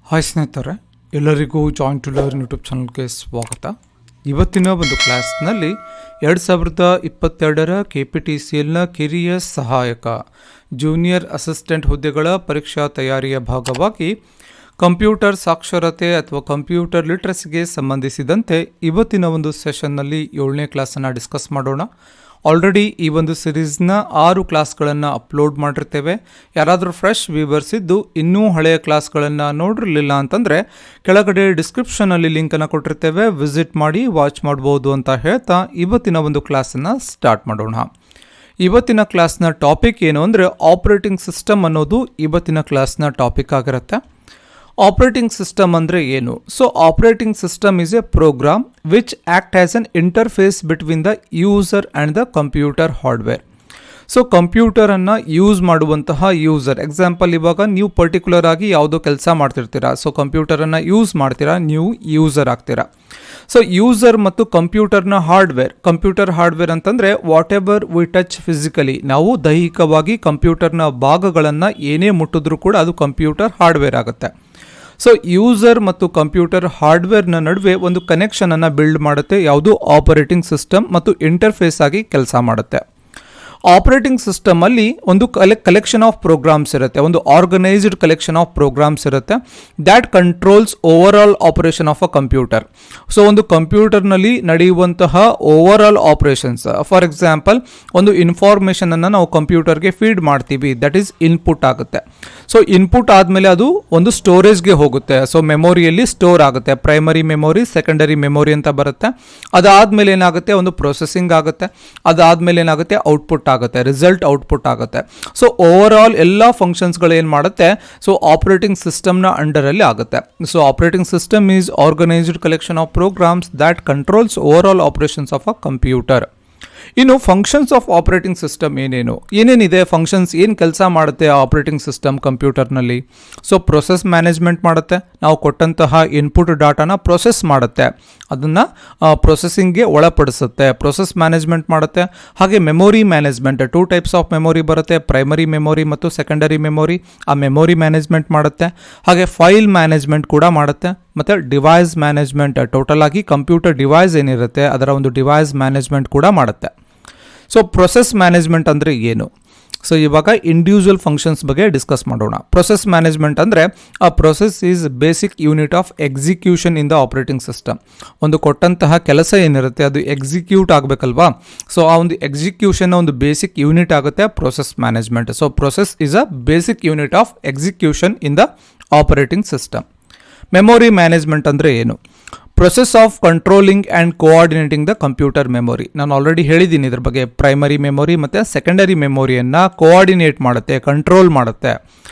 Hi ಸ್ನೇಹಿತರೆ, ಎಲ್ಲರಿಗೂ join to learn YouTube ಚಾನಲ್ಗೆ ಸ್ವಾಗತ. ಇವತ್ತಿನ ಒಂದು ಕ್ಲಾಸ್ನಲ್ಲಿ 2022 KPTCLನ ಕಿರಿಯ ಸಹಾಯಕ ಜೂನಿಯರ್ ಅಸಿಸ್ಟೆಂಟ್ ಹುದ್ದೆಗಳ ಪರೀಕ್ಷಾ ತಯಾರಿಯ ಭಾಗವಾಗಿ ಕಂಪ್ಯೂಟರ್ ಸಾಕ್ಷರತೆ ಅಥವಾ ಕಂಪ್ಯೂಟರ್ ಲಿಟ್ರಸಿಗೆ ಸಂಬಂಧಿಸಿದಂತೆ ಇವತ್ತಿನ ಒಂದು ಸೆಷನ್ನಲ್ಲಿ 7ನೇ ಕ್ಲಾಸನ್ನು ಡಿಸ್ಕಸ್ ಮಾಡೋಣ. ಆಲ್ರೆಡಿ ಈ ಒಂದು ಸಿರೀಸ್ನ 6 ಕ್ಲಾಸ್ಗಳನ್ನು ಅಪ್ಲೋಡ್ ಮಾಡಿರ್ತೇವೆ. ಯಾರಾದರೂ ಫ್ರೆಶ್ ವ್ಯೂವರ್ಸ್ ಇದ್ದು ಇನ್ನೂ ಹಳೆಯ ಕ್ಲಾಸ್ಗಳನ್ನು ನೋಡಿರಲಿಲ್ಲ ಅಂತಂದರೆ ಕೆಳಗಡೆ ಡಿಸ್ಕ್ರಿಪ್ಷನಲ್ಲಿ ಲಿಂಕನ್ನು ಕೊಟ್ಟಿರ್ತೇವೆ, ವಿಸಿಟ್ ಮಾಡಿ ವಾಚ್ ಮಾಡ್ಬೋದು ಅಂತ ಹೇಳ್ತಾ ಇವತ್ತಿನ ಒಂದು ಕ್ಲಾಸನ್ನು ಸ್ಟಾರ್ಟ್ ಮಾಡೋಣ. ಇವತ್ತಿನ ಕ್ಲಾಸ್ನ ಟಾಪಿಕ್ ಏನು ಅಂದರೆ ಆಪರೇಟಿಂಗ್ ಸಿಸ್ಟಮ್ ಅನ್ನೋದು ಇವತ್ತಿನ ಕ್ಲಾಸ್ನ ಟಾಪಿಕ್ ಆಗಿರುತ್ತೆ. ಆಪರೇಟಿಂಗ್ ಸಿಸ್ಟಮ್ ಅಂದರೆ ಏನು? So operating system is a program which act as an interface between the user and the computer hardware. So ಕಂಪ್ಯೂಟರನ್ನು ಯೂಸ್ ಮಾಡುವಂತಹ ಯೂಸರ್, ಎಕ್ಸಾಂಪಲ್ ಇವಾಗ ನೀವು ಪರ್ಟಿಕ್ಯುಲರ್ ಆಗಿ ಯಾವುದೋ ಕೆಲಸ ಮಾಡ್ತಿರ್ತೀರಾ, ಸೊ ಕಂಪ್ಯೂಟರನ್ನು ಯೂಸ್ ಮಾಡ್ತೀರಾ, ನೀವು ಯೂಸರ್ ಆಗ್ತೀರಾ. ಸೊ ಯೂಸರ್ ಮತ್ತು ಕಂಪ್ಯೂಟರ್ನ ಕಂಪ್ಯೂಟರ್ ಹಾರ್ಡ್ವೇರ್ ಅಂತಂದರೆ what ever V touch physically, ನಾವು ದೈಹಿಕವಾಗಿ ಕಂಪ್ಯೂಟರ್ನ ಭಾಗಗಳನ್ನು ಏನೇ ಮುಟ್ಟಿದ್ರೂ ಕೂಡ ಅದು ಕಂಪ್ಯೂಟರ್ ಹಾರ್ಡ್ವೇರ್ ಆಗುತ್ತೆ. ಸೊ ಯೂಸರ್ ಮತ್ತು ಕಂಪ್ಯೂಟರ್ ಹಾರ್ಡ್ವೇರ್ನ ನಡುವೆ ಒಂದು ಕನೆಕ್ಷನನ್ನು ಬಿಲ್ಡ್ ಮಾಡುತ್ತೆ ಯಾವುದು ಆಪರೇಟಿಂಗ್ ಸಿಸ್ಟಮ್ ಮತ್ತು ಇಂಟರ್ಫೇಸ್ ಆಗಿ ಕೆಲಸ ಮಾಡುತ್ತೆ. ಆಪರೇಟಿಂಗ್ ಸಿಸ್ಟಮಲ್ಲಿ ಒಂದು ಕಲೆಕ್ಷನ್ ಆಫ್ ಪ್ರೋಗ್ರಾಮ್ಸ್ ಇರುತ್ತೆ, ಒಂದು ಆರ್ಗನೈಸ್ಡ್ ಕಲೆಕ್ಷನ್ ಆಫ್ ಪ್ರೋಗ್ರಾಮ್ಸ್ ಇರುತ್ತೆ that controls over all operation of a computer. So ಒಂದು ಕಂಪ್ಯೂಟರ್ನಲ್ಲಿ ನಡೆಯುವಂತಹ over all operations, for example ಒಂದು ಇನ್ಫಾರ್ಮೇಷನನ್ನು ನಾವು ಕಂಪ್ಯೂಟರ್ಗೆ ಫೀಡ್ ಮಾಡ್ತೀವಿ, ದಟ್ ಈಸ್ ಇನ್ಪುಟ್ ಆಗುತ್ತೆ. ಸೊ ಇನ್ಪುಟ್ ಆದಮೇಲೆ ಅದು ಒಂದು ಸ್ಟೋರೇಜ್ಗೆ ಹೋಗುತ್ತೆ, ಸೊ ಮೆಮೊರಿಯಲ್ಲಿ ಸ್ಟೋರ್ ಆಗುತ್ತೆ, ಪ್ರೈಮರಿ ಮೆಮೊರಿ, ಸೆಕೆಂಡರಿ ಮೆಮೊರಿ ಅಂತ ಬರುತ್ತೆ. ಅದಾದಮೇಲೆ ಏನಾಗುತ್ತೆ, ಒಂದು ಪ್ರೊಸೆಸಿಂಗ್ ಆಗುತ್ತೆ, ಅದಾದಮೇಲೆ ಏನಾಗುತ್ತೆ, ಔಟ್ಪುಟ್ ಆಗುತ್ತೆ, ರಿಸಲ್ಟ್ ಔಟ್ಪುಟ್ ಆಗುತ್ತೆ. ಸೊ ಓವರ್ ಆಲ್ ಎಲ್ಲ ಫಂಕ್ಷನ್ಸ್ಗಳು ಏನು ಮಾಡುತ್ತೆ, ಸೊ ಆಪರೇಟಿಂಗ್ ಸಿಸ್ಟಮ್ನ ಅಂಡರಲ್ಲಿ ಆಗುತ್ತೆ. So operating system is organised collection of programs that controls over all operations of a computer. ಇನ್ನು ಫಂಕ್ಷನ್ಸ್ ಆಫ್ ಆಪರೇಟಿಂಗ್ ಸಿಸ್ಟಮ್ ಏನೇನಿದೆ, ಫಂಕ್ಷನ್ಸ್ ಏನು ಕೆಲಸ ಮಾಡುತ್ತೆ ಆಪರೇಟಿಂಗ್ ಸಿಸ್ಟಮ್ ಕಂಪ್ಯೂಟರ್ನಲ್ಲಿ? ಸೊ ಪ್ರೊಸೆಸ್ ಮ್ಯಾನೇಜ್ಮೆಂಟ್ ಮಾಡುತ್ತೆ, ನಾವು ಕೊಟ್ಟಂತಹ ಇನ್ಪುಟ್ ಡಾಟಾನ ಪ್ರೊಸೆಸ್ ಮಾಡುತ್ತೆ, ಅದನ್ನು ಪ್ರೊಸೆಸಿಂಗ್ಗೆ ಒಳಪಡಿಸುತ್ತೆ, ಪ್ರೊಸೆಸ್ ಮ್ಯಾನೇಜ್ಮೆಂಟ್ ಮಾಡುತ್ತೆ. ಹಾಗೆ memory management, 2 types of memory ಬರುತ್ತೆ, ಪ್ರೈಮರಿ ಮೆಮೊರಿ ಮತ್ತು ಸೆಕೆಂಡರಿ ಮೆಮೊರಿ, ಆ ಮೆಮೊರಿ ಮ್ಯಾನೇಜ್ಮೆಂಟ್ ಮಾಡುತ್ತೆ. ಹಾಗೆ ಫೈಲ್ ಮ್ಯಾನೇಜ್ಮೆಂಟ್ ಕೂಡ ಮಾಡುತ್ತೆ, ಮತ್ತು ಡಿವೈಸ್ ಮ್ಯಾನೇಜ್ಮೆಂಟ್, ಟೋಟಲ್ ಆಗಿ ಕಂಪ್ಯೂಟರ್ ಡಿವೈಸ್ ಏನಿರುತ್ತೆ ಅದರ ಒಂದು ಡಿವೈಸ್ ಮ್ಯಾನೇಜ್ಮೆಂಟ್ ಕೂಡ ಮಾಡುತ್ತೆ. ಸೊ ಪ್ರೊಸೆಸ್ ಮ್ಯಾನೇಜ್ಮೆಂಟ್ ಅಂದರೆ ಏನು? ಸೊ ಇವಾಗ ಇಂಡಿವಿಜುವಲ್ ಫಂಕ್ಷನ್ಸ್ ಬಗ್ಗೆ ಡಿಸ್ಕಸ್ ಮಾಡೋಣ. ಪ್ರೊಸೆಸ್ ಮ್ಯಾನೇಜ್ಮೆಂಟ್ ಅಂದರೆ ಆ process is basic unit of execution in the operating system. ಒಂದು ಕೊಟ್ಟಂತಹ ಕೆಲಸ ಏನಿರುತ್ತೆ ಅದು ಎಕ್ಸಿಕ್ಯೂಟ್ ಆಗಬೇಕಲ್ವಾ, ಸೊ ಆ ಒಂದು ಎಕ್ಸಿಕ್ಯೂಷನ್ ಒಂದು ಬೇಸಿಕ್ ಯೂನಿಟ್ ಆಗುತ್ತೆ process management. So process is a basic unit of execution in the operating system. Memory management ಅಂದರೆ ಏನು? Process of controlling and coordinating the computer memory. ನಾನು ಆಲ್ರೆಡಿ ಹೇಳಿದ್ದೀನಿ ಇದ್ರ ಬಗ್ಗೆ. ಪ್ರೈಮರಿ ಮೆಮೊರಿ ಮತ್ತು ಸೆಕೆಂಡರಿ ಮೆಮೊರಿಯನ್ನು ಕೋಆರ್ಡಿನೇಟ್ ಮಾಡುತ್ತೆ, ಕಂಟ್ರೋಲ್ ಮಾಡುತ್ತೆ.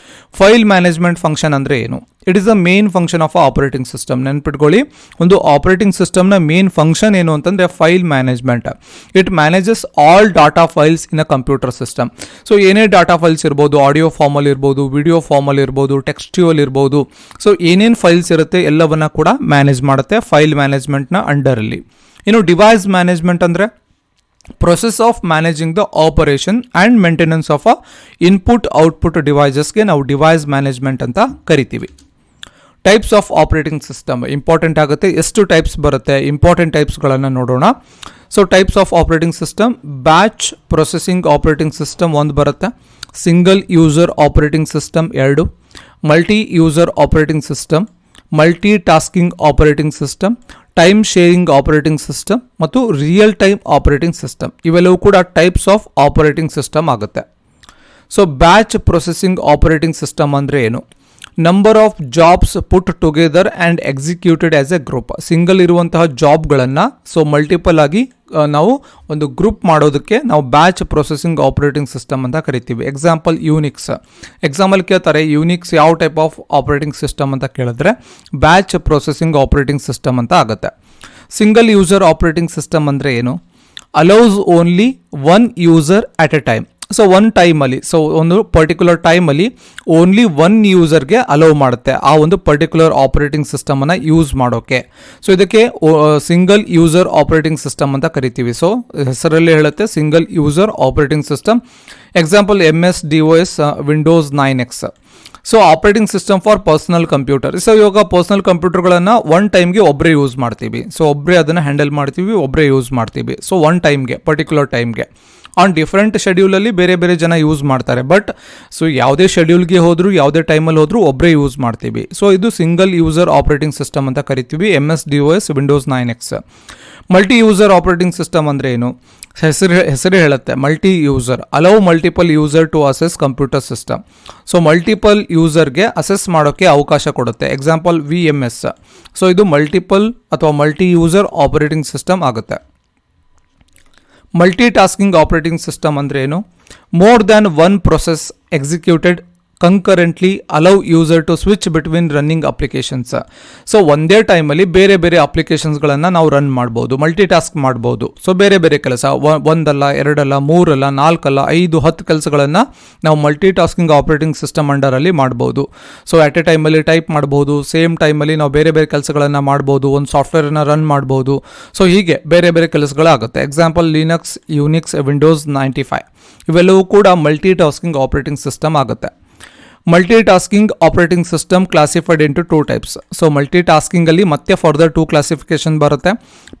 ಫೈಲ್ ಮ್ಯಾನೇಜ್ಮೆಂಟ್ ಫಂಕ್ಷನ್ ಅಂದರೆ ಏನು? It is the main function of operating system. ನೆನ್ಪಿಟ್ಕೊಳ್ಳಿ, ಒಂದು ಆಪರೇಟಿಂಗ್ ಸಿಸ್ಟಮ್ನ ಮೇನ್ ಫಂಕ್ಷನ್ ಏನು ಅಂತಂದರೆ file management. It manages all data files in a computer system. So ಏನೇ ಡಾಟಾ ಫೈಲ್ಸ್ ಇರ್ಬೋದು, ಆಡಿಯೋ ಫಾರ್ಮಲ್ಲಿ ಇರ್ಬೋದು, ವಿಡಿಯೋ ಫಾರ್ಮಲ್ಲಿ ಇರ್ಬೋದು, ಟೆಕ್ಸ್ಟ್ಯೂಲ್ ಇರ್ಬೋದು, ಸೊ ಏನೇನು ಫೈಲ್ಸ್ ಇರುತ್ತೆ ಎಲ್ಲವನ್ನ ಕೂಡ ಮ್ಯಾನೇಜ್ ಮಾಡುತ್ತೆ ಫೈಲ್ ಮ್ಯಾನೇಜ್ಮೆಂಟ್ನ ಅಂಡರಲ್ಲಿ. ಇನ್ನು ಡಿವೈಸ್ ಮ್ಯಾನೇಜ್ಮೆಂಟ್ ಅಂದರೆ process of managing the operation and maintenance of a input output ಡಿವೈಸಸ್ಗೆ ನಾವು ಡಿವೈಸ್ ಮ್ಯಾನೇಜ್ಮೆಂಟ್ ಅಂತ ಕರಿತೀವಿ. Types of operating system important ಆಗುತ್ತೆ. ಎಷ್ಟು ಟೈಪ್ಸ್ ಬರುತ್ತೆ, ಇಂಪಾರ್ಟೆಂಟ್ ಟೈಪ್ಸ್ಗಳನ್ನು ನೋಡೋಣ. So types of operating system, batch processing operating system ಒಂದು ಬರುತ್ತೆ, single user operating system 2, multi user operating system, multitasking operating system, time sharing operating system ಮತ್ತು real time operating system. ಇವೆಲ್ಲವೂ ಕೂಡ types of operating system ಆಗುತ್ತೆ. So batch processing operating system ಅಂದರೆ ಏನು? Number of jobs put together and executed as A group. Single ಇರುವಂತಹ ಜಾಬ್ಗಳನ್ನು so multiple ಆಗಿ ನಾವು ಒಂದು ಗ್ರೂಪ್ ಮಾಡೋದಕ್ಕೆ ನಾವು ಬ್ಯಾಚ್ ಪ್ರೊಸೆಸಿಂಗ್ ಆಪರೇಟಿಂಗ್ ಸಿಸ್ಟಮ್ ಅಂತ ಕರಿತೀವಿ. Example Unix. ಎಕ್ಸಾಂಪಲ್ ಕೇಳ್ತಾರೆ, ಯೂನಿಕ್ಸ್ ಯಾವ ಟೈಪ್ ಆಫ್ ಆಪರೇಟಿಂಗ್ ಸಿಸ್ಟಮ್ ಅಂತ ಕೇಳಿದ್ರೆ ಬ್ಯಾಚ್ ಪ್ರೊಸೆಸಿಂಗ್ ಆಪರೇಟಿಂಗ್ ಸಿಸ್ಟಮ್ ಅಂತ ಆಗುತ್ತೆ. ಸಿಂಗಲ್ ಯೂಸರ್ ಆಪರೇಟಿಂಗ್ ಸಿಸ್ಟಮ್ ಅಂದರೆ ಏನು? Allows only one user at A time. So ಒಂದು ಟೈಮಲ್ಲಿ, ಸೊ ಒಂದು ಪರ್ಟಿಕ್ಯುಲರ್ ಟೈಮಲ್ಲಿ ಓನ್ಲಿ ಒನ್ ಯೂಸರ್ಗೆ ಅಲೌ ಮಾಡುತ್ತೆ ಆ ಒಂದು ಪರ್ಟಿಕ್ಯುಲರ್ ಆಪರೇಟಿಂಗ್ ಸಿಸ್ಟಮನ್ನು ಯೂಸ್ ಮಾಡೋಕ್ಕೆ. ಸೊ ಇದಕ್ಕೆ ಸಿಂಗಲ್ ಯೂಸರ್ ಆಪರೇಟಿಂಗ್ ಸಿಸ್ಟಮ್ ಅಂತ ಕರಿತೀವಿ. ಸೊ ಹೆಸರಲ್ಲಿ ಹೇಳುತ್ತೆ single user operating system. Example MS-DOS Windows 9X. So operating system for personal computer. So ಇವಾಗ ಪರ್ಸನಲ್ ಕಂಪ್ಯೂಟರ್ಗಳನ್ನು ಒನ್ ಟೈಮ್ಗೆ ಒಬ್ಬರೇ ಯೂಸ್ ಮಾಡ್ತೀವಿ. ಸೊ ಒಬ್ಬರೇ ಅದನ್ನು ಹ್ಯಾಂಡಲ್ ಮಾಡ್ತೀವಿ, ಒಬ್ಬರೇ ಯೂಸ್ ಮಾಡ್ತೀವಿ. ಸೊ ಒನ್ ಟೈಮ್ಗೆ, ಪರ್ಟಿಕ್ಯುಲರ್ ಟೈಮ್ಗೆ ಆನ್ ಡಿಫ್ರೆಂಟ್ ಶೆಡ್ಯೂಲಲ್ಲಿ ಬೇರೆ ಬೇರೆ ಜನ ಯೂಸ್ ಮಾಡ್ತಾರೆ. ಬಟ್ ಸೊ ಯಾವುದೇ ಶೆಡ್ಯೂಲ್ಗೆ ಹೋದರೂ ಯಾವುದೇ ಟೈಮಲ್ಲಿ ಹೋದರೂ ಒಬ್ಬರೇ ಯೂಸ್ ಮಾಡ್ತೀವಿ. ಸೊ ಇದು ಸಿಂಗಲ್ ಯೂಸರ್ ಆಪರೇಟಿಂಗ್ ಸಿಸ್ಟಮ್ ಅಂತ ಕರಿತೀವಿ. MS-DOS Windows 9X. Multi user operating system ಅಂದರೆ ಏನು? ಹೆಸರು ಹೇಳುತ್ತೆ multi user. Allow multiple user to access computer system. So multiple ಯೂಸರ್ಗೆ ಅಸೆಸ್ ಮಾಡೋಕ್ಕೆ ಅವಕಾಶ ಕೊಡುತ್ತೆ. Example VMS. ಸೊ ಇದು ಮಲ್ಟಿಪಲ್ ಅಥವಾ ಮಲ್ಟಿ ಯೂಸರ್ ಆಪರೇಟಿಂಗ್ ಸಿಸ್ಟಮ್ ಆಗುತ್ತೆ. ಮಲ್ಟಿ ಟಾಸ್ಕಿಂಗ್ ಆಪರೇಟಿಂಗ್ ಸಿಸ್ಟಮ್ ಅಂದರೆ ಏನು? More than one process executed concurrently allow user to switch between running applications. So ಒಂದೇ ಟೈಮಲ್ಲಿ ಬೇರೆ ಬೇರೆ ಅಪ್ಲಿಕೇಶನ್ಸ್ಗಳನ್ನು ನಾವು ರನ್ ಮಾಡ್ಬೋದು, ಮಲ್ಟಿ ಟಾಸ್ಕ್ ಮಾಡ್ಬೋದು. ಸೊ ಬೇರೆ ಬೇರೆ ಕೆಲಸ, ಒಂದಲ್ಲ, ಎರಡಲ್ಲ, ಮೂರಲ್ಲ, ನಾಲ್ಕಲ್ಲ, 5, 10 ಕೆಲಸಗಳನ್ನು ನಾವು ಮಲ್ಟಿ ಟಾಸ್ಕಿಂಗ್ ಆಪರೇಟಿಂಗ್ ಸಿಸ್ಟಮ್ ಅಂಡರಲ್ಲಿ ಮಾಡ್ಬೋದು. ಸೊ ಅಟ್ ಎ ಟೈಮಲ್ಲಿ ಟೈಪ್ ಮಾಡ್ಬೋದು, ಸೇಮ್ ಟೈಮಲ್ಲಿ ನಾವು ಬೇರೆ ಬೇರೆ ಕೆಲಸಗಳನ್ನು ಮಾಡ್ಬೋದು, ಒಂದು ಸಾಫ್ಟ್ವೇರನ್ನು ರನ್ ಮಾಡ್ಬೋದು. ಸೊ ಹೀಗೆ ಬೇರೆ ಬೇರೆ ಕೆಲಸಗಳಾಗುತ್ತೆ. ಎಕ್ಸಾಂಪಲ್ ಲಿನಕ್ಸ್, ಯೂನಿಕ್ಸ್, ವಿಂಡೋಸ್ 95 ಇವೆಲ್ಲವೂ ಕೂಡ ಮಲ್ಟಿ ಟಾಸ್ಕಿಂಗ್ ಆಪರೇಟಿಂಗ್ ಸಿಸ್ಟಮ್ ಆಗುತ್ತೆ. Multitasking operating system classified into 2 types. So ಮಲ್ಟಿ ಟಾಸ್ಕಿಂಗಲ್ಲಿ ಮತ್ತೆ ಫರ್ದರ್ 2 ಕ್ಲಾಸಿಫಿಕೇಶನ್ ಬರುತ್ತೆ.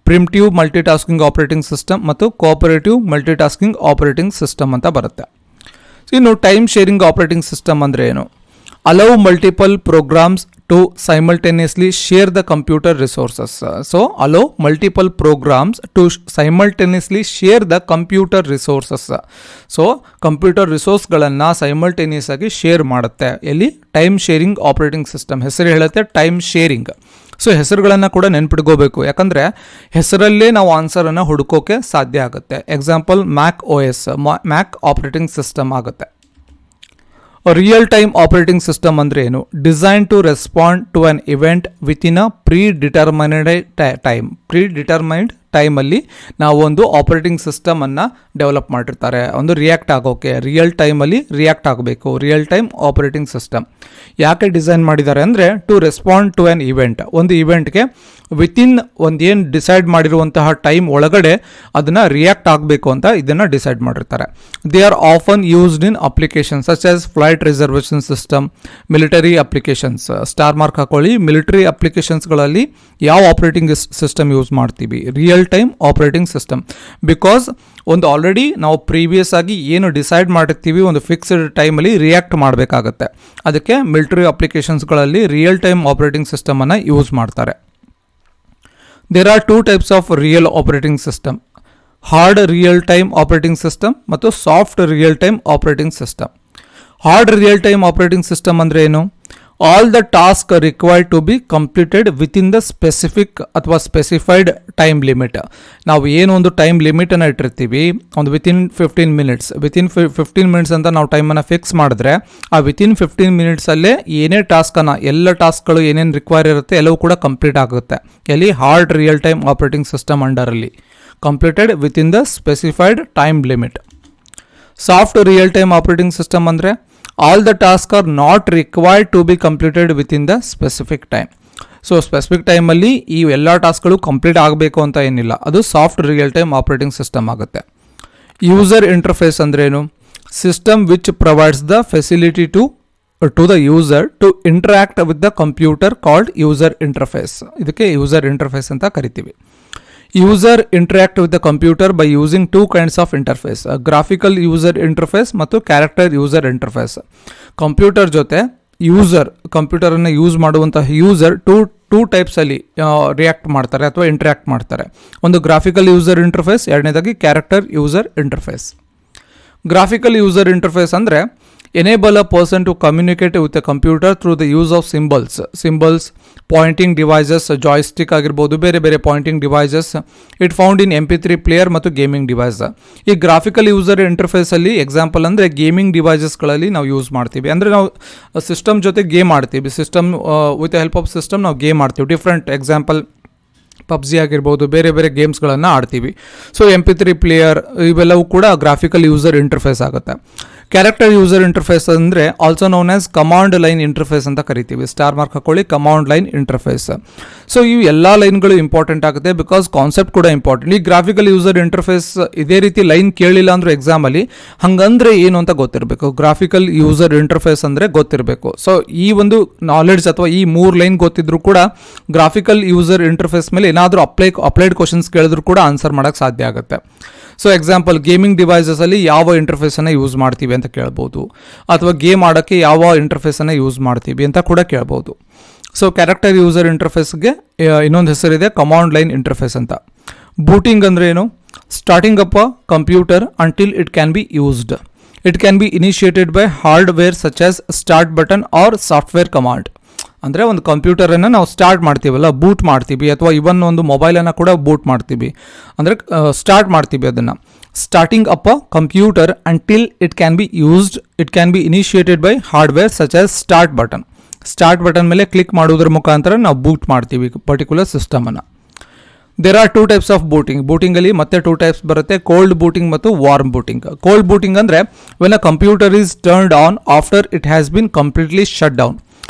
Primitive multitasking operating system ಮತ್ತು cooperative multitasking operating system ಅಂತ ಬರುತ್ತೆ. ಇನ್ನು ಟೈಮ್ ಶೇರಿಂಗ್ ಆಪರೇಟಿಂಗ್ ಸಿಸ್ಟಮ್ ಅಂದರೆ ಏನು? Allow multiple programs to simultaneously share the computer resources. So allow multiple programs to simultaneously share the computer resources. So computer ರಿಸೋರ್ಸ್ಗಳನ್ನು simultaneous ಆಗಿ share ಮಾಡುತ್ತೆ. ಎಲ್ಲಿ? Time sharing operating system. ಹೆಸರು ಹೇಳುತ್ತೆ time sharing. So ಹೆಸರುಗಳನ್ನು ಕೂಡ ನೆನ್ಪಿಟ್ಕೋಬೇಕು, ಯಾಕಂದರೆ ಹೆಸರಲ್ಲೇ ನಾವು ಆನ್ಸರನ್ನು ಹುಡುಕೋಕೆ ಸಾಧ್ಯ ಆಗುತ್ತೆ. Example MacOS, Mac operating system ಆಗುತ್ತೆ. ರಿಯಲ್ ಟೈಮ್ ಆಪರೇಟಿಂಗ್ ಸಿಸ್ಟಮ್ ಅಂದರೆ ಏನು? Designed to respond to an event within a predetermined time. Predetermined ಟೈಮಲ್ಲಿ ನಾವು ಒಂದು ಆಪರೇಟಿಂಗ್ ಸಿಸ್ಟಮನ್ನು ಡೆವಲಪ್ ಮಾಡಿರ್ತಾರೆ, ಒಂದು ರಿಯಾಕ್ಟ್ ಆಗೋಕ್ಕೆ. ರಿಯಲ್ ಟೈಮಲ್ಲಿ ರಿಯಾಕ್ಟ್ ಆಗಬೇಕು, ರಿಯಲ್ ಟೈಮ್ ಆಪರೇಟಿಂಗ್ ಸಿಸ್ಟಮ್. ಯಾಕೆ ಡಿಸೈನ್ ಮಾಡಿದ್ದಾರೆ ಅಂದರೆ to respond to an event. ಒಂದು ಇವೆಂಟ್ಗೆ ವಿತಿನ್ ಒಂದೇನು ಡಿಸೈಡ್ ಮಾಡಿರುವಂತಹ ಟೈಮ್ ಒಳಗಡೆ ಅದನ್ನು ರಿಯಾಕ್ಟ್ ಆಗಬೇಕು ಅಂತ ಇದನ್ನು ಡಿಸೈಡ್ ಮಾಡಿರ್ತಾರೆ. They are often used in applications such as flight reservation system, military applications. Star mark ಹಾಕೊಳ್ಳಿ. ಮಿಲಿಟರಿ ಅಪ್ಲಿಕೇಶನ್ಸ್ಗಳಲ್ಲಿ ಯಾವ ಆಪರೇಟಿಂಗ್ ಸಿಸ್ಟಮ್ ಯೂಸ್ ಮಾಡ್ತೀವಿ? Real time operating system. Because ಒಂದು ಆಲ್ರೆಡಿ ನಾವು ಪ್ರೀವಿಯಸ್ ಆಗಿ ಏನು ಡಿಸೈಡ್ ಮಾಡಿರ್ತೀವಿ ಒಂದು ಫಿಕ್ಸ್ಡ್ ಟೈಮಲ್ಲಿ ರಿಯಾಕ್ಟ್ ಮಾಡಬೇಕಾಗತ್ತೆ. ಅದಕ್ಕೆ ಮಿಲಿಟರಿ ಅಪ್ಲಿಕೇಶನ್ಸ್ಗಳಲ್ಲಿ ರಿಯಲ್ ಟೈಮ್ ಆಪರೇಟಿಂಗ್ ಸಿಸ್ಟಮನ್ನು ಯೂಸ್ ಮಾಡ್ತಾರೆ. There are 2 types of real operating system. Hard real time operating system ಮತ್ತು soft real time operating system. Hard real time operating system ಅಂದರೆ ಏನು? All the task required to be completed within the specific ಅಥವಾ specified time limit. ನಾವು ಏನೊಂದು time ಲಿಮಿಟನ್ನು ಇಟ್ಟಿರ್ತೀವಿ, ಒಂದು within 15 minutes, within 15 minutes ಅಂತ ನಾವು ಟೈಮನ್ನು ಫಿಕ್ಸ್ ಮಾಡಿದ್ರೆ ಆ ವಿತಿನ್ 15 ಮಿನಿಟ್ಸಲ್ಲೇ ಏನೇ ಟಾಸ್ಕನ್ನು, ಎಲ್ಲ ಟಾಸ್ಕ್ಗಳು ಏನೇನು ರಿಕ್ವೈರ್ ಇರುತ್ತೆ ಎಲ್ಲವೂ ಕೂಡ ಕಂಪ್ಲೀಟ್ ಆಗುತ್ತೆ. ಎಲ್ಲಿ? Hard real time operating system ಅಂಡರಲ್ಲಿ. Completed within the specified time limit. Soft real time operating system ಅಂದರೆ all the task are not required to be completed within the specific time. So specific ಟೈಮಲ್ಲಿ ಈ ಎಲ್ಲ ಟಾಸ್ಕ್ಗಳು complete ಆಗಬೇಕು ಅಂತ ಏನಿಲ್ಲ, ಅದು ಸಾಫ್ಟ್ ರಿಯಲ್ ಟೈಮ್ ಆಪರೇಟಿಂಗ್ ಸಿಸ್ಟಮ್ ಆಗುತ್ತೆ. ಯೂಸರ್ ಇಂಟರ್ಫೇಸ್ ಅಂದ್ರೇನು? System which provides the facility to the user to interact with the computer called user interface. ಇದಕ್ಕೆ ಯೂಸರ್ ಇಂಟರ್ಫೇಸ್ ಅಂತ ಕರಿತೀವಿ. User interact with the computer by using 2 kinds of interface. Graphical user interface ಮತ್ತು character user interface. Computer ಜೊತೆ user, ಕಂಪ್ಯೂಟರನ್ನು use ಮಾಡುವಂತಹ user two ಟೈಪ್ಸಲ್ಲಿ react ಮಾಡ್ತಾರೆ ಅಥವಾ interact ಮಾಡ್ತಾರೆ. ಒಂದು ಗ್ರಾಫಿಕಲ್ ಯೂಸರ್ ಇಂಟರ್ಫೇಸ್, ಎರಡನೇದಾಗಿ character user interface. Graphical user interface ಅಂದರೆ enable a person to communicate with a computer through the use of symbols, pointing devices, joystick ಆಗಿರ್ಬೋದು, ಬೇರೆ ಬೇರೆ pointing devices. It found in MP3 player ಮತ್ತು gaming device. ಈ graphical user ಇಂಟರ್ಫೇಸಲ್ಲಿ example ಅಂದರೆ gaming ಡಿವೈಸಸ್ಗಳಲ್ಲಿ ನಾವು ಯೂಸ್ ಮಾಡ್ತೀವಿ. ಅಂದರೆ ನಾವು ಸಿಸ್ಟಮ್ ಜೊತೆ ಗೇಮ್ ಆಡ್ತೀವಿ, system with help of system ನಾವು ಗೇಮ್ ಆಡ್ತೀವಿ. ಡಿಫ್ರೆಂಟ್ ಎಕ್ಸಾಂಪಲ್ ಪಬ್ಜಿ ಆಗಿರ್ಬೋದು, ಬೇರೆ ಬೇರೆ ಗೇಮ್ಸ್ಗಳನ್ನು ಆಡ್ತೀವಿ. ಸೊ MP3 ಪ್ಲೇಯರ್ ಇವೆಲ್ಲವೂ ಕೂಡ ಗ್ರಾಫಿಕಲ್ ಯೂಸರ್ ಇಂಟರ್ಫೇಸ್ ಆಗುತ್ತೆ. ಕ್ಯಾರೆಕ್ಟರ್ ಯೂಸರ್ ಇಂಟರ್ಫೇಸ್ ಅಂದರೆ also known as command line interface ಅಂತ ಕರಿತೀವಿ. ಸ್ಟಾರ್ ಮಾರ್ಕ್ ಹಾಕೊಳ್ಳಿ, ಕಮಾಂಡ್ ಲೈನ್ ಇಂಟರ್ಫೇಸ್. ಸೊ ಇವು ಎಲ್ಲ ಲೈನ್ಗಳು ಇಂಪಾರ್ಟೆಂಟ್ ಆಗುತ್ತೆ, ಬಿಕಾಸ್ ಕಾನ್ಸೆಪ್ಟ್ ಕೂಡ ಇಂಪಾರ್ಟೆಂಟ್. ಈ ಗ್ರಾಫಿಕಲ್ ಯೂಸರ್ ಇಂಟರ್ಫೇಸ್ ಇದೇ ರೀತಿ ಲೈನ್ ಕೇಳಿಲ್ಲ ಅಂದರೂ ಎಕ್ಸಾಮಲ್ಲಿ ಹಂಗಂದ್ರೆ ಏನು ಅಂತ ಗೊತ್ತಿರಬೇಕು. ಗ್ರಾಫಿಕಲ್ ಯೂಸರ್ ಇಂಟರ್ಫೇಸ್ ಅಂದರೆ ಗೊತ್ತಿರಬೇಕು. ಸೊ ಈ ಒಂದು ನಾಲೆಡ್ಜ್ ಅಥವಾ ಈ 3 ಲೈನ್ ಗೊತ್ತಿದ್ರು ಕೂಡ ಗ್ರಾಫಿಕಲ್ ಯೂಸರ್ ಇಂಟರ್ಫೇಸ್ ಮೇಲೆ ಏನಾದರೂ ಅಪ್ಲೈಡ್ ಕ್ವಶನ್ಸ್ ಕೇಳಿದ್ರು ಕೂಡ ಆನ್ಸರ್ ಮಾಡೋಕ್ಕೆ ಸಾಧ್ಯ ಆಗುತ್ತೆ. ಸೊ ಎಕ್ಸಾಂಪಲ್, ಗೇಮಿಂಗ್ ಡಿವೈಸಸಲ್ಲಿ ಯಾವ ಇಂಟರ್ಫೇಸನ್ನು ಯೂಸ್ ಮಾಡ್ತೀವಿ ಅಂತ ಕೇಳ್ಬೋದು, ಅಥವಾ ಗೇಮ್ ಆಡೋಕ್ಕೆ ಯಾವ ಇಂಟರ್ಫೇಸನ್ನು ಯೂಸ್ ಮಾಡ್ತೀವಿ ಅಂತ ಕೂಡ ಕೇಳ್ಬೋದು. ಸೊ ಕ್ಯಾರೆಕ್ಟರ್ ಯೂಸರ್ ಇಂಟರ್ಫೇಸ್ಗೆ ಇನ್ನೊಂದು ಹೆಸರಿದೆ ಕಮಾಂಡ್ ಲೈನ್ ಇಂಟರ್ಫೇಸ್ ಅಂತ. ಬೂಟಿಂಗ್ ಅಂದರೆ ಏನು? Starting up a computer until it can be used. It can be initiated by hardware such as start button or software command. ಅಂದರೆ ಒಂದು ಕಂಪ್ಯೂಟರನ್ನು ನಾವು ಸ್ಟಾರ್ಟ್ ಮಾಡ್ತೀವಲ್ಲ, ಬೂಟ್ ಮಾಡ್ತೀವಿ, ಅಥವಾ ಇವನ್ ಒಂದು ಮೊಬೈಲನ್ನು ಕೂಡ ಬೂಟ್ ಮಾಡ್ತೀವಿ, ಅಂದರೆ ಸ್ಟಾರ್ಟ್ ಮಾಡ್ತೀವಿ ಅದನ್ನು. Starting up a computer until it can be used, it can be initiated by hardware such as start button. Start button ಮೇಲೆ ಕ್ಲಿಕ್ ಮಾಡೋದ್ರ ಮುಖಾಂತರ ನಾವು ಬೂಟ್ ಮಾಡ್ತೀವಿ ಪರ್ಟಿಕ್ಯುಲರ್ ಸಿಸ್ಟಮನ್ನು. There are 2 types of booting. ಬೂಟಿಂಗಲ್ಲಿ ಮತ್ತೆ 2 ಟೈಪ್ಸ್ ಬರುತ್ತೆ, ಕೋಲ್ಡ್ ಬೂಟಿಂಗ್ ಮತ್ತು ವಾರ್ಮ್ ಬೂಟಿಂಗ್. ಕೋಲ್ಡ್ ಬೂಟಿಂಗ್ ಅಂದರೆ when a computer is turned on after it has been completely shut down.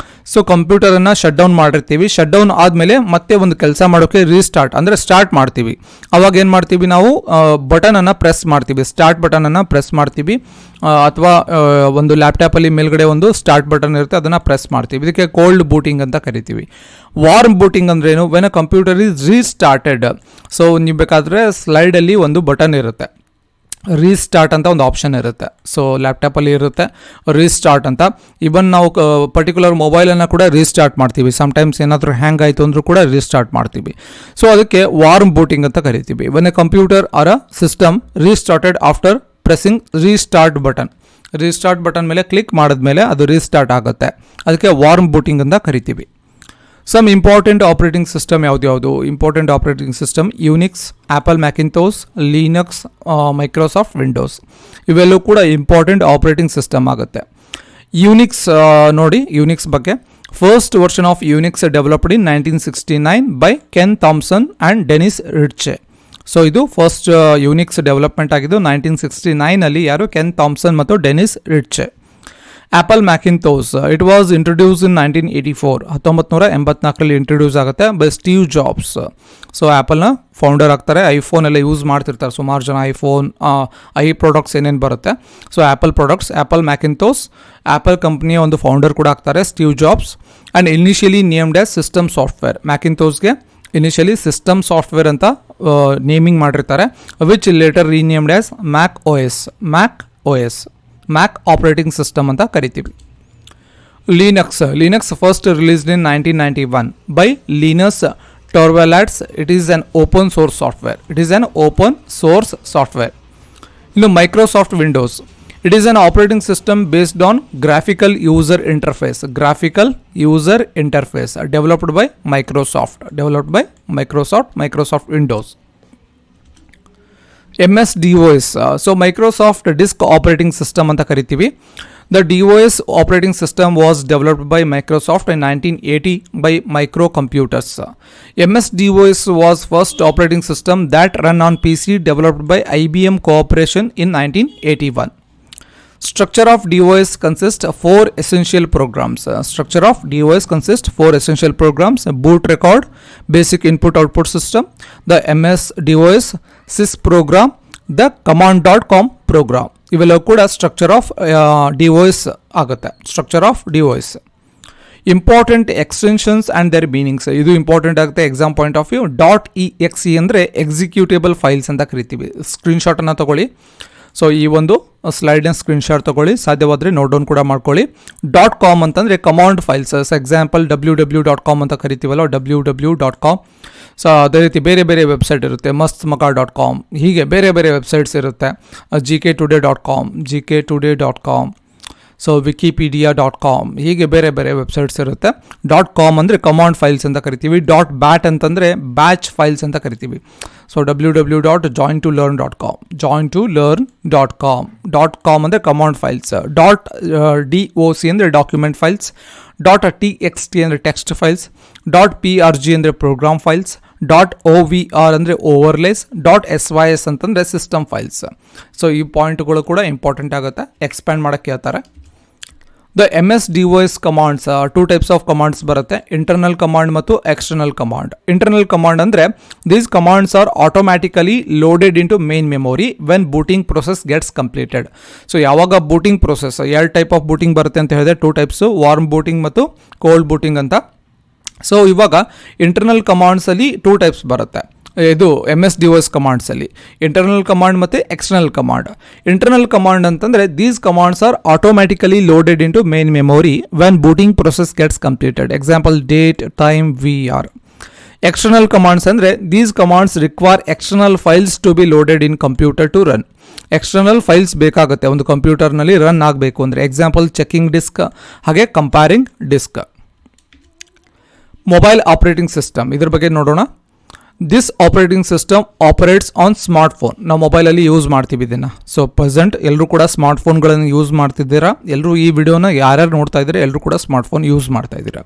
So ಕಂಪ್ಯೂಟರನ್ನು ಶಟ್ ಡೌನ್ ಮಾಡಿರ್ತೀವಿ, ಶಟ್ ಡೌನ್ ಆದಮೇಲೆ ಮತ್ತೆ ಒಂದು ಕೆಲಸ ಮಾಡೋಕ್ಕೆ ರೀಸ್ಟಾರ್ಟ್ ಅಂದರೆ ಸ್ಟಾರ್ಟ್ ಮಾಡ್ತೀವಿ. ಅವಾಗ ಏನು ಮಾಡ್ತೀವಿ ನಾವು? ಬಟನನ್ನು ಪ್ರೆಸ್ ಮಾಡ್ತೀವಿ, ಸ್ಟಾರ್ಟ್ ಬಟನನ್ನು ಪ್ರೆಸ್ ಮಾಡ್ತೀವಿ, ಅಥವಾ ಒಂದು ಲ್ಯಾಪ್ಟಾಪಲ್ಲಿ ಮೇಲ್ಗಡೆ ಒಂದು ಸ್ಟಾರ್ಟ್ ಬಟನ್ ಇರುತ್ತೆ, ಅದನ್ನು ಪ್ರೆಸ್ ಮಾಡ್ತೀವಿ. ಇದಕ್ಕೆ ಕೋಲ್ಡ್ ಬೂಟಿಂಗ್ ಅಂತ ಕರಿತೀವಿ. ವಾರ್ಮ್ ಬೂಟಿಂಗ್ ಅಂದ್ರೇನು? When a computer is restarted. So ನೀವು ಬೇಕಾದರೆ ಸ್ಲೈಡಲ್ಲಿ ಒಂದು ಬಟನ್ ಇರುತ್ತೆ, ರೀಸ್ಟಾರ್ಟ್ ಅಂತ ಒಂದು ಆಪ್ಷನ್ ಇರುತ್ತೆ. ಸೊ ಲ್ಯಾಪ್ಟಾಪಲ್ಲಿ ಇರುತ್ತೆ ರೀಸ್ಟಾರ್ಟ್ ಅಂತ. ಇವನ್ ನಾವು ಪರ್ಟಿಕ್ಯುಲರ್ ಮೊಬೈಲನ್ನು ಕೂಡ ರೀಸ್ಟಾರ್ಟ್ ಮಾಡ್ತೀವಿ. ಸಮ್ಟೈಮ್ಸ್ ಏನಾದರೂ ಹ್ಯಾಂಗ್ ಆಯಿತು ಅಂದರೂ ಕೂಡ ರೀಸ್ಟಾರ್ಟ್ ಮಾಡ್ತೀವಿ. ಸೊ ಅದಕ್ಕೆ ವಾರ್ಮ್ ಬೂಟಿಂಗ್ ಅಂತ ಕರಿತೀವಿ. When a computer or a system restarted after pressing restart button. Restart button ಮೇಲೆ ಕ್ಲಿಕ್ ಮಾಡಿದ್ಮೇಲೆ ಅದು ರೀಸ್ಟಾರ್ಟ್ ಆಗುತ್ತೆ, ಅದಕ್ಕೆ ವಾರ್ಮ್ ಬೂಟಿಂಗ್ ಅಂತ ಕರಿತೀವಿ. ಸಮ್ ಇಂಪಾರ್ಟೆಂಟ್ ಆಪರೇಟಿಂಗ್ ಸಿಸ್ಟಮ್ ಯಾವುದು? Important operating system Unix, Apple Macintosh, Linux, Microsoft Windows, ಇವೆಲ್ಲವೂ ಕೂಡ ಇಂಪಾರ್ಟೆಂಟ್ ಆಪರೇಟಿಂಗ್ ಸಿಸ್ಟಮ್ ಆಗುತ್ತೆ. ಯುನಿಕ್ಸ್ ನೋಡಿ, ಯುನಿಕ್ಸ್ ಬಗ್ಗೆ first version of Unix developed in 1969 by Ken Thompson and Dennis Ritchie. So ಇದು first Unix development ಆಗಿದ್ದು 1969 ಯಾರು? Ken Thompson ಮತ್ತು Dennis Ritchie. Apple Macintosh it was introduce in 1984, 1984 introduce ಆಗುತ್ತೆ by Steve Jobs. So ಆ್ಯಪಲ್ನ founder ಆಗ್ತಾರೆ. IPhone ಎಲ್ಲ use ಮಾಡ್ತಿರ್ತಾರೆ ಸುಮಾರು ಜನ, ಐಫೋನ್ ಪ್ರಾಡಕ್ಟ್ಸ್ ಏನೇನು ಬರುತ್ತೆ. So Apple products, Apple Macintosh, Apple ಕಂಪ್ನಿಯ ಒಂದು ಫೌಂಡರ್ ಕೂಡ ಆಗ್ತಾರೆ Steve Jobs. And initially named as system software. ಮ್ಯಾಕಿಂತೋಸ್ಗೆ ಇನಿಷಿಯಲಿ ಸಿಸ್ಟಮ್ ಸಾಫ್ಟ್ವೇರ್ ಅಂತ ನೇಮಿಂಗ್ ಮಾಡಿರ್ತಾರೆ, which later renamed as Mac O S, Mac operating system ಅಂತ ಕರಿತೀವಿ. Linux first released in 1991 by Linus Torvalds. It is an open source software. ಇನ್ನು Microsoft Windows, it is an operating system based on graphical user interface developed by Microsoft Windows. MS-DOS, so Microsoft disk operating system ಅಂತ ಕರಿತೀವಿ. The DOS operating system was developed by Microsoft in 1980 by micro computers. MS-DOS was first operating system that run on PC developed by IBM Corporation in 1981. Structure of DOS consists of 4 essential programs. Boot record, basic input-output system, the MS-DOS sys program, the command.com program. ಇವೆಲ್ಲವೂ ಕೂಡ structure of DOS ಆಗುತ್ತೆ. Structure of DOS. Important extensions and their meanings, ಇದು important ಆಗುತ್ತೆ exam point of view. .exe ಅಂದರೆ executable files ಅಂತ ಕರಿತೀವಿ. ಸ್ಕ್ರೀನ್ಶಾಟನ್ನು ತಗೊಳ್ಳಿ. So ಈ ಒಂದು ಸ್ಲೈಡ್ನ ಸ್ಕ್ರೀನ್ಶಾಟ್ ತೊಗೊಳ್ಳಿ, ಸಾಧ್ಯವಾದರೆ ನೋಟ್ ಡೌನ್ ಕೂಡ ಮಾಡ್ಕೊಳ್ಳಿ. .com ಅಂತಂದರೆ ಕಮಾಂಡ್ ಫೈಲ್ಸ್. ಎಕ್ಸಾಂಪಲ್ www.com ಅಂತ ಕರಿತೀವಲ್ಲ, www.com. ಸೊ ಅದೇ ರೀತಿ ಬೇರೆ ಬೇರೆ ವೆಬ್ಸೈಟ್ ಇರುತ್ತೆ, mastmaka.com, ಹೀಗೆ ಬೇರೆ ಬೇರೆ ವೆಬ್ಸೈಟ್ಸ್ ಇರುತ್ತೆ. gktoday.com, ಸೊ wikipedia.com, ಹೀಗೆ ಬೇರೆ ಬೇರೆ ವೆಬ್ಸೈಟ್ಸ್ ಇರುತ್ತೆ. .com ಅಂದರೆ ಕಮಾಂಡ್ ಫೈಲ್ಸ್ ಅಂತ ಕರಿತೀವಿ. .bat ಅಂತಂದರೆ ಬ್ಯಾಚ್ ಫೈಲ್ಸ್ ಅಂತ ಕರಿತೀವಿ. So www.join2learn.com. .com ಅಂದರೆ ಕಮಾಂಡ್ ಫೈಲ್ಸ್. .doc ಅಂದರೆ ಡಾಕ್ಯುಮೆಂಟ್ ಫೈಲ್ಸ್. .txt ಅಂದರೆ ಟೆಕ್ಸ್ಟ್ ಫೈಲ್ಸ್. .prg ಅಂದರೆ ಪ್ರೋಗ್ರಾಮ್ ಫೈಲ್ಸ್. .ovr ಅಂದರೆ ಓವರ್ಲೇಸ್ .sys ಅಂತಂದರೆ ಸಿಸ್ಟಮ್ ಫೈಲ್ಸ್. ಸೊ ಈ ಪಾಯಿಂಟ್ಗಳು ಕೂಡ ಇಂಪಾರ್ಟೆಂಟ್ ಆಗುತ್ತೆ, ಎಕ್ಸ್ಪ್ಯಾಂಡ್ ಮಾಡೋಕ್ಕೆ ಹೇಳ್ತಾರೆ. The MS-DOS commands 2 types of commands ಬರುತ್ತೆ, ಇಂಟರ್ನಲ್ ಕಮಾಂಡ್ ಮತ್ತು ಎಕ್ಸ್ಟರ್ನಲ್ ಕಮಾಂಡ್. ಇಂಟರ್ನಲ್ ಕಮಾಂಡ್ ಅಂದರೆ these commands are automatically loaded into main memory when booting process gets completed. So ಯಾವಾಗ booting process, 2 type of booting ಬರುತ್ತೆ ಅಂತ ಹೇಳಿದೆ, 2 types, warm booting ಮತ್ತು cold booting ಅಂತ. So ಇವಾಗ internal ಕಮಾಂಡ್ಸಲ್ಲಿ 2 types ಬರುತ್ತೆ. ಇದು MS-DOS ಕಮಾಂಡ್ಸಲ್ಲಿ ಇಂಟರ್ನಲ್ ಕಮಾಂಡ್ ಮತ್ತು ಎಕ್ಸ್ಟರ್ನಲ್ ಕಮಾಂಡ್. ಇಂಟರ್ನಲ್ ಕಮಾಂಡ್ ಅಂತಂದರೆ these commands are automatically loaded into main memory when booting process gets completed. Example date, time, VR. External commands ಅಂದರೆ these commands require external files to be loaded in computer to run. External files ಬೇಕಾಗುತ್ತೆ ಒಂದು ಕಂಪ್ಯೂಟರ್ನಲ್ಲಿ run ಆಗಬೇಕು ಅಂದರೆ. Example checking disk, ಹಾಗೆ comparing disk. Mobile operating system, ಇದ್ರ ಬಗ್ಗೆ ನೋಡೋಣ. This operating system operates on smartphone. ನಾವು ಮೊಬೈಲಲ್ಲಿ ಯೂಸ್ ಮಾಡ್ತೀವಿ ಇದನ್ನು. ಸೊ ಪ್ರೆಸೆಂಟ್ ಎಲ್ಲರೂ ಕೂಡ ಸ್ಮಾರ್ಟ್ಫೋನ್ಗಳನ್ನು ಯೂಸ್ ಮಾಡ್ತಿದ್ದೀರಾ. ಎಲ್ಲರೂ ಈ ವಿಡಿಯೋನ ಯಾರ್ಯಾರು ನೋಡ್ತಾ ಇದ್ದೀರಾ ಎಲ್ಲರೂ ಕೂಡ ಸ್ಮಾರ್ಟ್ಫೋನ್ ಯೂಸ್ ಮಾಡ್ತಾ ಇದ್ದೀರಾ.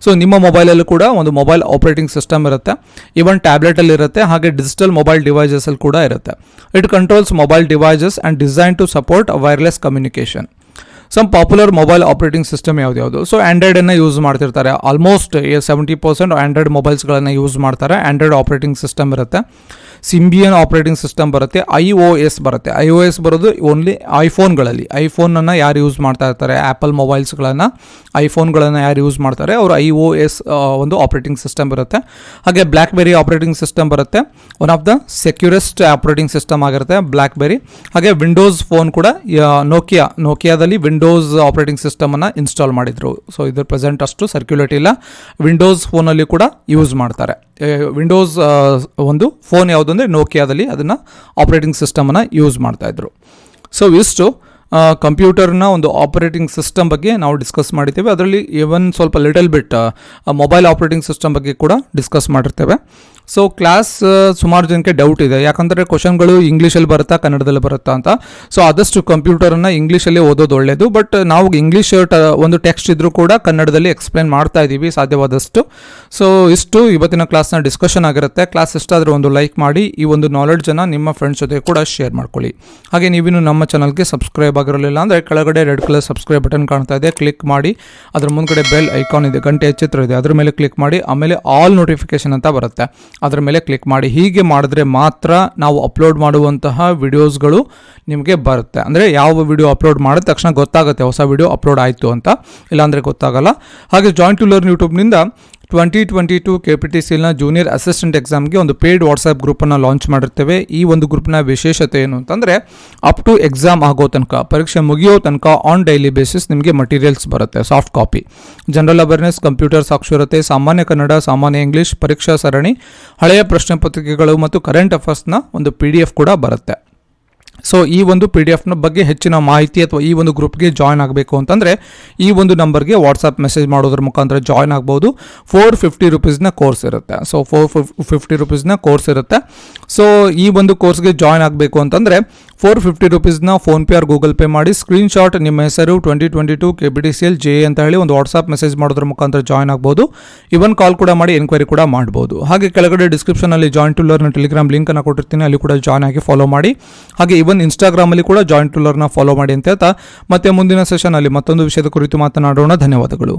ಸೊ ನಿಮ್ಮ ಮೊಬೈಲಲ್ಲೂ ಕೂಡ ಒಂದು ಮೊಬೈಲ್ ಆಪರೇಟಿಂಗ್ ಸಿಸ್ಟಮ್ ಇರುತ್ತೆ, ಈವನ್ ಟ್ಯಾಬ್ಲೆಟಲ್ಲಿ ಇರುತ್ತೆ, ಹಾಗೆ ಡಿಜಿಟಲ್ ಮೊಬೈಲ್ ಡಿವೈಸಲ್ಲಿ ಕೂಡ ಇರುತ್ತೆ. It controls mobile devices and design to support wireless communication. Some popular mobile operating system ಯಾವ್ದು. ಸೊ ಆ್ಯಂಡ್ರಾಯ್ಡನ್ನು ಯೂಸ್ ಮಾಡ್ತಿರ್ತಾರೆ. ಆಲ್ಮೋಸ್ಟ್ 70% ಆ್ಯಂಡ್ರಾಯ್ಡ್ ಮೊಬೈಲ್ಸ್ಗಳನ್ನು ಯೂಸ್ ಮಾಡ್ತಾರೆ. ಆ್ಯಂಡ್ರಾಯ್ಡ್ ಆಪರೇಟಿಂಗ್ ಸಿಸ್ಟಮ್ ಇರುತ್ತೆ, ಸಿಂಬಿಯನ್ ಆಪರೇಟಿಂಗ್ ಸಿಸ್ಟಮ್ ಬರುತ್ತೆ, iOS ಬರುತ್ತೆ. iOS ಬರೋದು ಓನ್ಲಿ ಐಫೋನ್ಗಳಲ್ಲಿ. ಐಫೋನನ್ನು ಯಾರು ಯೂಸ್ ಮಾಡ್ತಾ ಇರ್ತಾರೆ, ಆ್ಯಪಲ್ ಮೊಬೈಲ್ಸ್ಗಳನ್ನು, ಐಫೋನ್ಗಳನ್ನು ಯಾರು ಯೂಸ್ ಮಾಡ್ತಾರೆ ಅವರು iOS ಒಂದು ಆಪರೇಟಿಂಗ್ ಸಿಸ್ಟಮ್ ಬರುತ್ತೆ. ಹಾಗೆ ಬ್ಲ್ಯಾಕ್ಬೆರಿ ಆಪರೇಟಿಂಗ್ ಸಿಸ್ಟಮ್ ಬರುತ್ತೆ, one of the securest operating system ಆಗಿರುತ್ತೆ ಬ್ಲ್ಯಾಕ್ಬೆರಿ. ಹಾಗೆ ವಿಂಡೋಸ್ ಫೋನ್ ಕೂಡ ನೋಕಿಯಾದಲ್ಲಿ ವಿಂಡೋಸ್ ಆಪರೇಟಿಂಗ್ ಸಿಸ್ಟಮನ್ನು ಇನ್ಸ್ಟಾಲ್ ಮಾಡಿದರು. ಸೊ ಇದ್ರ ಪ್ರೆಸೆಂಟ್ ಅಷ್ಟು ಸರ್ಕ್ಯುಲೇಟ್ ಇಲ್ಲ. ವಿಂಡೋಸ್ ಫೋನಲ್ಲಿ ಕೂಡ ಯೂಸ್ ಮಾಡ್ತಾರೆ. ವಿಂಡೋಸ್ ಒಂದು ಫೋನ್ ಯಾವುದು ಅಂದರೆ ನೋಕಿಯಾದಲ್ಲಿ ಅದನ್ನು ಆಪರೇಟಿಂಗ್ ಸಿಸ್ಟಮನ್ನು ಯೂಸ್ ಮಾಡ್ತಾಯಿದ್ರು. ಸೊ ಇಷ್ಟು ಕಂಪ್ಯೂಟರ್ನ ಒಂದು ಆಪರೇಟಿಂಗ್ ಸಿಸ್ಟಮ್ ಬಗ್ಗೆ ನಾವು ಡಿಸ್ಕಸ್ ಮಾಡಿದ್ದೇವೆ. ಅದರಲ್ಲಿ ಇವನ್ ಸ್ವಲ್ಪ little bit mobile operating system ಬಗ್ಗೆ ಕೂಡ ಡಿಸ್ಕಸ್ ಮಾಡಿರ್ತೇವೆ. ಸೊ ಕ್ಲಾಸ್ ಸುಮಾರು ಜನಕ್ಕೆ ಡೌಟ್ ಇದೆ, ಯಾಕಂದರೆ ಕ್ವಶನ್ಗಳು ಇಂಗ್ಲೀಷಲ್ಲಿ ಬರುತ್ತಾ ಕನ್ನಡದಲ್ಲಿ ಬರುತ್ತಾ ಅಂತ. ಸೊ ಆದಷ್ಟು ಕಂಪ್ಯೂಟರನ್ನು ಇಂಗ್ಲೀಷಲ್ಲೇ ಓದೋದು ಒಳ್ಳೆಯದು. ಬಟ್ ನಾವು ಇಂಗ್ಲೀಷ್ ಒಂದು ಟೆಕ್ಸ್ಟ್ ಇದ್ದರೂ ಕೂಡ ಕನ್ನಡದಲ್ಲಿ ಎಕ್ಸ್ಪ್ಲೇನ್ ಮಾಡ್ತಾ ಇದ್ದೀವಿ ಸಾಧ್ಯವಾದಷ್ಟು. ಸೊ ಇಷ್ಟು ಇವತ್ತಿನ ಕ್ಲಾಸ್ನ ಡಿಸ್ಕಷನ್ ಆಗಿರುತ್ತೆ. ಕ್ಲಾಸ್ ಇಷ್ಟ ಆದರೆ ಒಂದು ಲೈಕ್ ಮಾಡಿ, ಈ ಒಂದು ನಾಲೆಡ್ಜನ್ನು ನಿಮ್ಮ ಫ್ರೆಂಡ್ಸ್ ಜೊತೆ ಕೂಡ ಶೇರ್ ಮಾಡ್ಕೊಳ್ಳಿ. ಹಾಗೆ ನೀವಿನ್ನು ನಮ್ಮ ಚಾನಲ್ಗೆ ಸಬ್ಸ್ಕ್ರೈಬ್ ಆಗಿರಲಿಲ್ಲ ಅಂದರೆ ಕೆಳಗಡೆ ರೆಡ್ ಕಲರ್ ಸಬ್ಸ್ಕ್ರೈಬ್ ಬಟನ್ ಕಾಣ್ತಾ ಇದೆ, ಕ್ಲಿಕ್ ಮಾಡಿ. ಅದರ ಮುಂದ್ಗಡೆ ಬೆಲ್ ಐಕಾನ್ ಇದೆ, ಗಂಟೆ ಚಿತ್ರ ಇದೆ, ಅದರ ಮೇಲೆ ಕ್ಲಿಕ್ ಮಾಡಿ. ಆಮೇಲೆ ಆಲ್ ನೋಟಿಫಿಕೇಶನ್ ಅಂತ ಬರುತ್ತೆ, ಅದರ ಮೇಲೆ ಕ್ಲಿಕ್ ಮಾಡಿ. ಹೀಗೆ ಮಾಡಿದ್ರೆ ಮಾತ್ರ ನಾವು ಅಪ್ಲೋಡ್ ಮಾಡುವಂತಹ ವಿಡಿಯೋಸ್ಗಳು ನಿಮಗೆ ಬರುತ್ತೆ. ಅಂದರೆ ಯಾವ ವಿಡಿಯೋ ಅಪ್ಲೋಡ್ ಮಾಡಿದ ತಕ್ಷಣ ಗೊತ್ತಾಗುತ್ತೆ ಹೊಸ ವಿಡಿಯೋ ಅಪ್ಲೋಡ್ ಆಯಿತು ಅಂತ, ಇಲ್ಲಾಂದರೆ ಗೊತ್ತಾಗಲ್ಲ. ಹಾಗೆ ಜಾಯಿನ್ ಟು ಲರ್ನ್ ಯೂಟ್ಯೂಬ್ನಿಂದ 2022 KPTCLನ ಜೂನಿಯರ್ ಅಸಿಸ್ಟೆಂಟ್ ಎಕ್ಸಾಮ್ಗೆ ಒಂದು ಪೇಯ್ಡ್ ವಾಟ್ಸಪ್ ಗ್ರೂಪನ್ನು ಲಾಂಚ್ ಮಾಡಿರ್ತೇವೆ. ಈ ಒಂದು ಗ್ರೂಪ್ನ ವಿಶೇಷತೆ ಏನು ಅಂತಂದರೆ ಅಪ್ ಟು ಎಕ್ಸಾಮ್ ಆಗೋ ತನಕ, ಪರೀಕ್ಷೆ ಮುಗಿಯೋ ತನಕ ಆನ್ ಡೈಲಿ ಬೇಸಿಸ್ ನಿಮಗೆ ಮಟೀರಿಯಲ್ಸ್ ಬರುತ್ತೆ, soft copy. General awareness, computer ಸಾಕ್ಷರತೆ, ಸಾಮಾನ್ಯ ಕನ್ನಡ, ಸಾಮಾನ್ಯ ಇಂಗ್ಲೀಷ್, ಪರೀಕ್ಷಾ ಸರಣಿ, ಹಳೆಯ ಪ್ರಶ್ನೆ ಪತ್ರಿಕೆಗಳು ಮತ್ತು ಕರೆಂಟ್ ಅಫೇರ್ಸ್ನ ಒಂದು PDF ಕೂಡ ಬರುತ್ತೆ. ಸೊ ಈ ಒಂದು PDF ಬಗ್ಗೆ ಹೆಚ್ಚಿನ ಮಾಹಿತಿ ಅಥವಾ ಈ ಒಂದು ಗ್ರೂಪ್ಗೆ ಜಾಯ್ನ್ ಆಗಬೇಕು ಅಂತಂದರೆ ಈ ಒಂದು ನಂಬರ್ಗೆ ವಾಟ್ಸಪ್ ಮೆಸೇಜ್ ಮಾಡೋದ್ರ ಮುಖಾಂತರ ಜಾಯ್ನ್ ಆಗ್ಬೋದು. 450 ರೂಪೀಸ್ನ ಕೋರ್ಸ್ ಇರುತ್ತೆ. ಸೊ 450 ರೂಪೀಸ್ನ ಕೋರ್ಸ್ ಇರುತ್ತೆ. ಸೊ ಈ ಒಂದು ಕೋರ್ಸ್ಗೆ ಜಾಯ್ನ್ ಆಗಬೇಕು ಅಂತಂದರೆ 450 ರೂಪೀಸ್ನ ಫೋನ್ಪೇ ಆರ್ ಗೂಗಲ್ ಪೇ ಮಾಡಿ, ಸ್ಕ್ರೀನ್ಶಾಟ್ ನಿಮ್ಮ ಹೆಸರು 2022 KPTCL JA ಅಂತ ಹೇಳಿ ಒಂದು ವಾಟ್ಸಪ್ ಮೆಸೇಜ್ ಮಾಡೋದ್ರ ಮುಖಾಂತರ ಜಾಯ್ನ್ ಆಗ್ಬೋದು. ಇವನ್ ಕಾಲ್ ಕೂಡ ಮಾಡಿ ಎನ್ಕ್ವೈರಿ ಕೂಡ ಮಾಡ್ಬೋದು. ಹಾಗೆ ಕೆಳಗಡೆ ಡಿಸ್ಕ್ರಿಪ್ಷನಲ್ಲಿ ಜಾಯಿನ್ ಟು ಲರ್ನ್ ಟೆಲಿಗ್ರಾಮ್ ಲಿಂಕನ್ನು ಕೊಟ್ಟಿರ್ತೀನಿ, ಅಲ್ಲಿ ಕೂಡ ಜಾಯ್ನ್ ಆಗಿ ಫಾಲೋ ಮಾಡಿ. ಹಾಗೆ ಇವನ್ ಇನ್ಸ್ಟಾಗ್ರಾಮಲ್ಲಿ ಕೂಡ ಜಾಯಿನ್ ಟು ಲರ್ನ ಫಾಲೋ ಮಾಡಿ ಅಂತ ಹೇಳ್ತಾ ಮತ್ತೆ ಮುಂದಿನ ಸೆಷನಲ್ಲಿ ಮತ್ತೊಂದು ವಿಷಯದ ಕುರಿತು ಮಾತನಾಡೋಣ. ಧನ್ಯವಾದಗಳು.